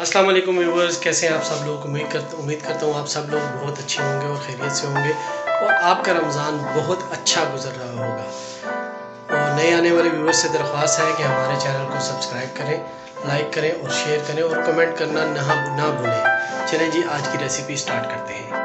अस्सलाम वालेकुम व्यूअर्स, कैसे हैं आप सब लोग। उम्मीद करता हूँ आप सब लोग बहुत अच्छे होंगे और खैरियत से होंगे और आपका रमज़ान बहुत अच्छा गुजर रहा होगा। और नए आने वाले व्यूअर्स से दरख्वास्त है कि हमारे चैनल को सब्सक्राइब करें, लाइक करें और शेयर करें और कमेंट करना ना भूलें। चलें जी, आज की रेसिपी स्टार्ट करते हैं।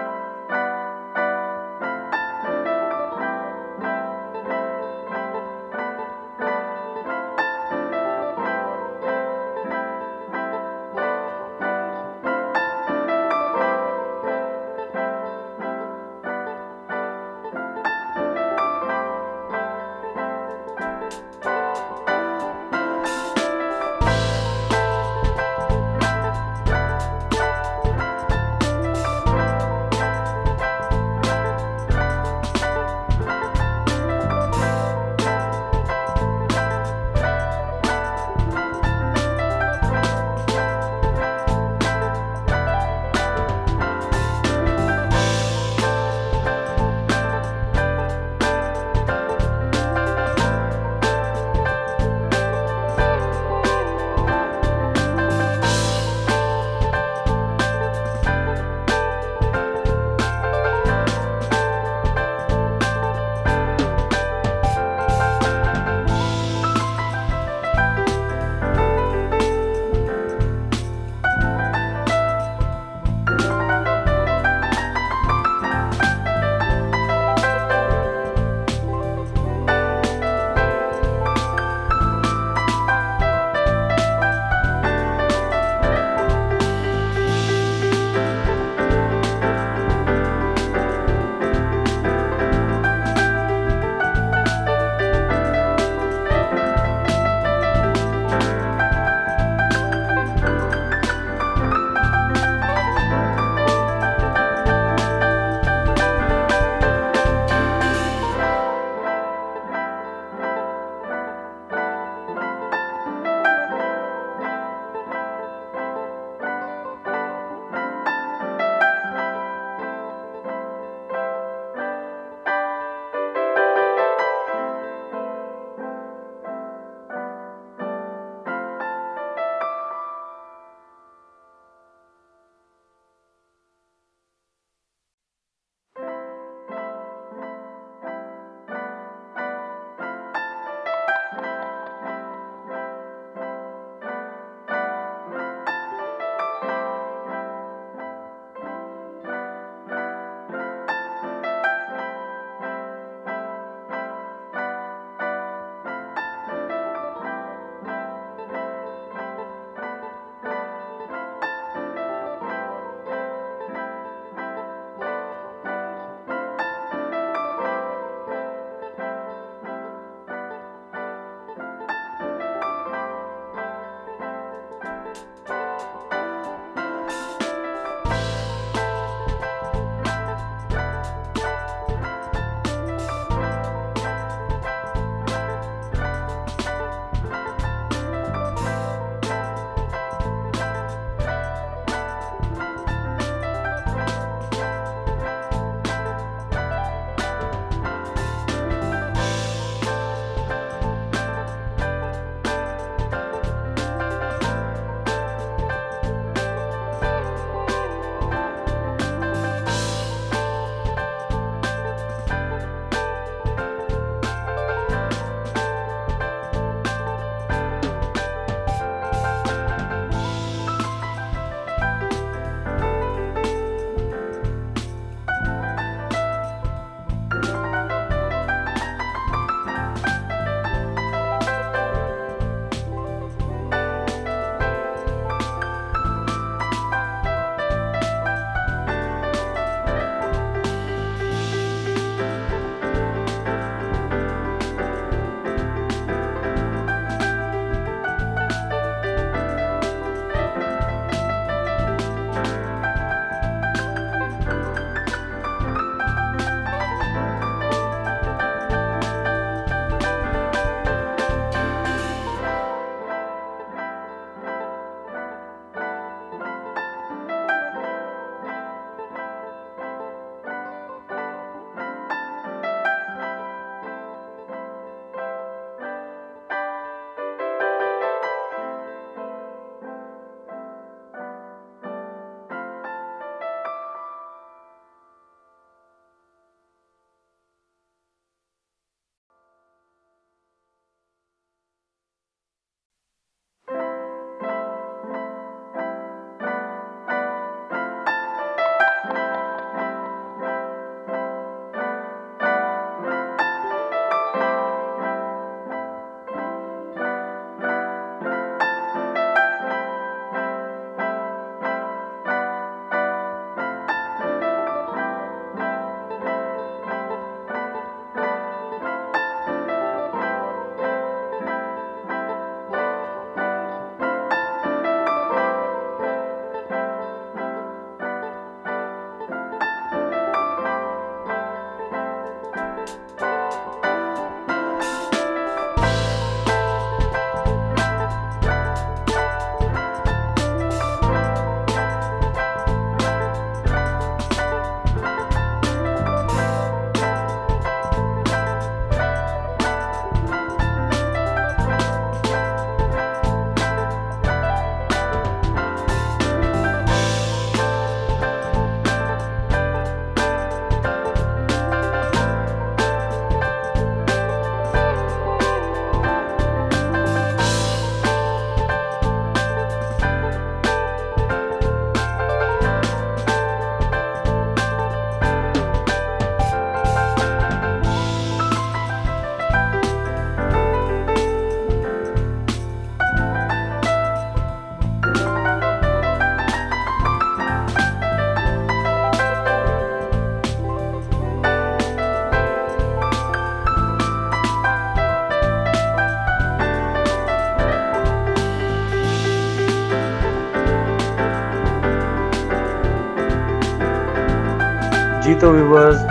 जी तो व्यूवर्स,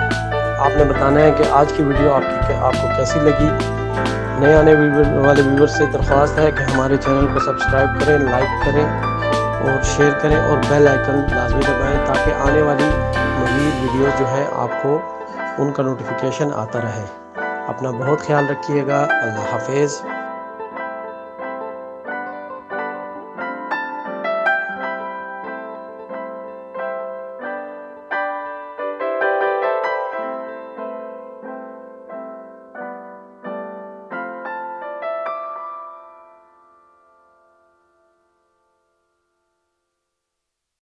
आपने बताना है कि आज की वीडियो आपको कैसी लगी। नए आने वाले व्यूवर्स से दरख्वास्त है कि हमारे चैनल को सब्सक्राइब करें, लाइक करें और शेयर करें और बेल आइकन लाजमी दबाएं ताकि आने वाली मज़ीद वीडियो जो है आपको उनका नोटिफिकेशन आता रहे। अपना बहुत ख्याल रखिएगा। अल्लाह हाफिज़।